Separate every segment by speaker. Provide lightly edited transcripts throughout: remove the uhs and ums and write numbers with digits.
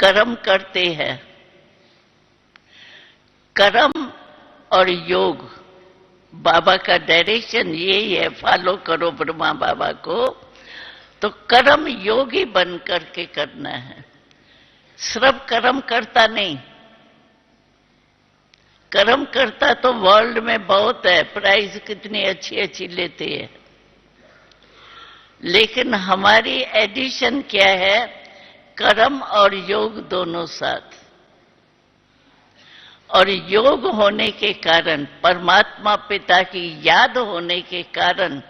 Speaker 1: कर्म करते हैं। कर्म और योग, बाबा का डायरेक्शन यही है, फॉलो करो ब्रह्मा बाबा को। तो कर्म योगी बन करके करना है, सिर्फ कर्म करता नहीं। कर्म करता तो वर्ल्ड में बहुत है, प्राइज कितनी अच्छी अच्छी लेते हैं, लेकिन हमारी एडिशन क्या है, कर्म और योग दोनों साथ। और योग होने के कारण, परमात्मा पिता की याद होने के कारण,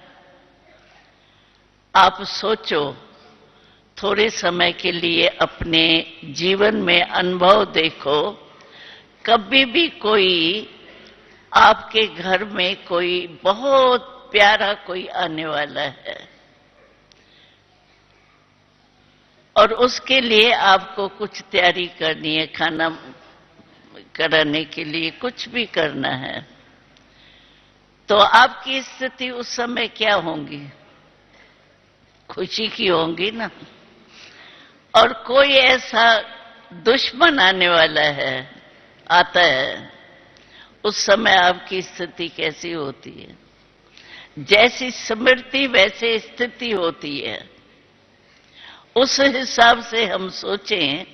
Speaker 1: आप सोचो, थोड़े समय के लिए अपने जीवन में अनुभव देखो, कभी भी कोई आपके घर में कोई बहुत प्यारा कोई आने वाला है और उसके लिए आपको कुछ तैयारी करनी है, खाना कराने के लिए कुछ भी करना है, तो आपकी स्थिति उस समय क्या होगी? खुशी की होंगी ना। और कोई ऐसा दुश्मन आने वाला है, आता है, उस समय आपकी स्थिति कैसी होती है? जैसी स्मृति वैसे स्थिति होती है। उस हिसाब से हम सोचें,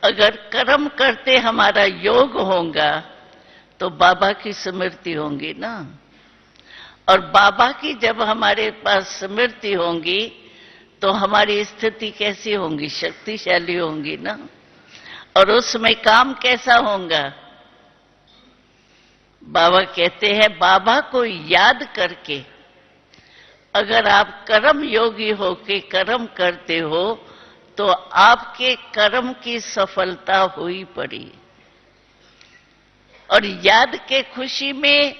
Speaker 1: अगर कर्म करते हमारा योग होगा तो बाबा की स्मृति होंगी ना। और बाबा की जब हमारे पास स्मृति होंगी तो हमारी स्थिति कैसी होंगी? शक्तिशाली होंगी ना। और उसमें काम कैसा होगा? बाबा कहते हैं, बाबा को याद करके अगर आप कर्म योगी होके कर्म करते हो तो आपके कर्म की सफलता हुई पड़ी। और याद के खुशी में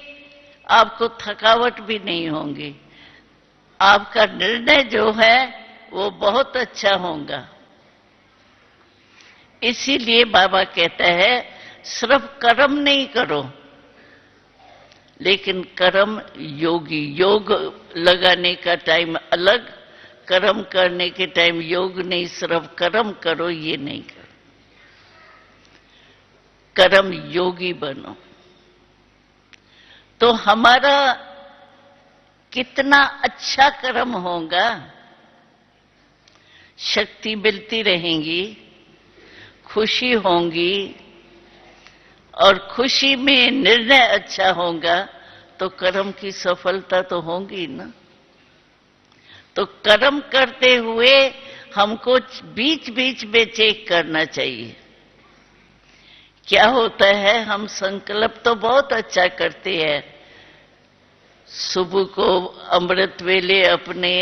Speaker 1: आपको थकावट भी नहीं होगी। आपका निर्णय जो है वो बहुत अच्छा होगा। इसीलिए बाबा कहता है, सिर्फ कर्म नहीं करो, लेकिन कर्म योगी। योग लगाने का टाइम अलग, कर्म करने के टाइम योग नहीं, सिर्फ कर्म करो, ये नहीं करो। कर्म योगी बनो तो हमारा कितना अच्छा कर्म होगा, शक्ति मिलती रहेगी, खुशी होंगी, और खुशी में निर्णय अच्छा होगा तो कर्म की सफलता तो होगी ना। तो कर्म करते हुए हमको बीच बीच में चेक करना चाहिए। क्या होता है, हम संकल्प तो बहुत अच्छा करते हैं, सुबह को अमृत वेले अपने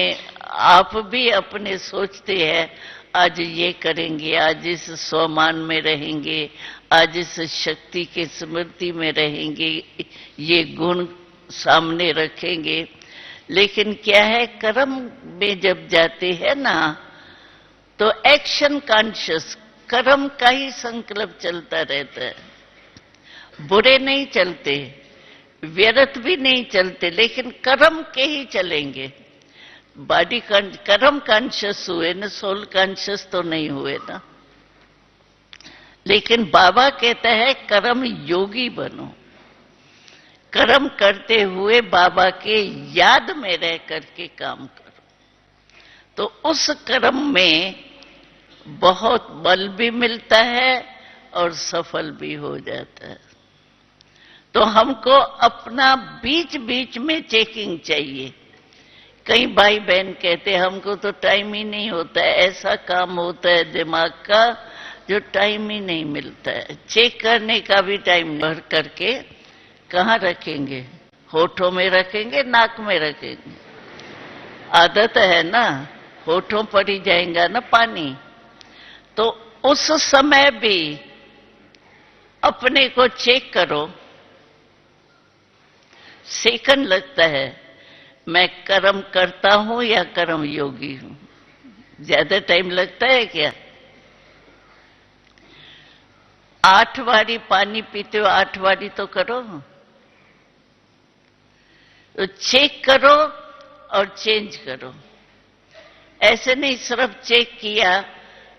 Speaker 1: आप भी अपने सोचते हैं, आज ये करेंगे, आज इस स्वमान में रहेंगे, आज इस शक्ति के स्मृति में रहेंगे, ये गुण सामने रखेंगे। लेकिन क्या है, कर्म में जब जाते हैं ना तो एक्शन कॉन्शियस, कर्म का ही संकल्प चलता रहता है। बुरे नहीं चलते, व्यर्थ भी नहीं चलते, लेकिन कर्म के ही चलेंगे। बॉडी कर्म कॉन्शियस हुए ना, सोल कॉन्शियस तो नहीं हुए ना। लेकिन बाबा कहता है, कर्म योगी बनो। कर्म करते हुए बाबा के याद में रह करके काम करो, तो उस कर्म में बहुत बल भी मिलता है और सफल भी हो जाता है। तो हमको अपना बीच बीच में चेकिंग चाहिए। कई भाई बहन कहते हैं, हमको तो टाइम ही नहीं होता है, ऐसा काम होता है दिमाग का जो टाइम ही नहीं मिलता है। चेक करने का भी टाइम भर करके कहाँ रखेंगे? होठों में रखेंगे, नाक में रखेंगे? आदत है ना, होठों पर ही जाएगा ना पानी। तो उस समय भी अपने को चेक करो। सेकंड लगता है, मैं कर्म करता हूं या कर्म योगी हूं? ज्यादा टाइम लगता है क्या? 8 बारी पानी पीते हो, 8 बारी तो करो। तो चेक करो और चेंज करो। ऐसे नहीं सिर्फ चेक किया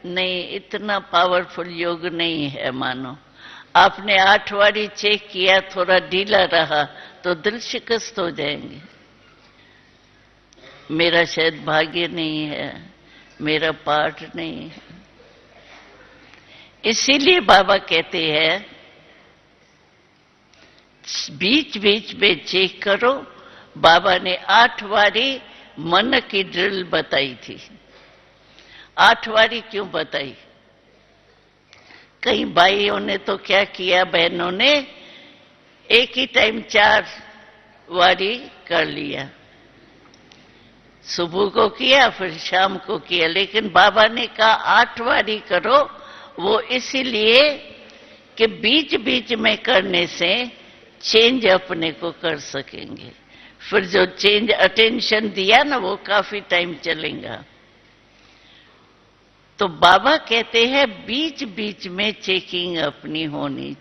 Speaker 1: नहीं, इतना पावरफुल योग नहीं है मानो। आपने 8 वारी चेक किया, थोड़ा ढीला रहा तो दिल शिकस्त हो जाएंगे। मेरा शायद भाग्य नहीं है, मेरा पाठ नहीं है। इसीलिए बाबा कहते हैं बीच बीच में चेक करो। बाबा ने 8 वारी मन की ड्रिल बताई थी। 8 वारी क्यों बताई? कई भाइयों ने तो क्या किया, बहनों ने एक ही टाइम 4 वारी कर लिया, सुबह को किया फिर शाम को किया। लेकिन बाबा ने कहा 8 वारी करो, वो इसीलिए कि बीच बीच में करने से चेंज अपने को कर सकेंगे। फिर जो चेंज अटेंशन दिया ना, वो काफी टाइम चलेगा। तो बाबा कहते हैं बीच बीच में चेकिंग अपनी होनी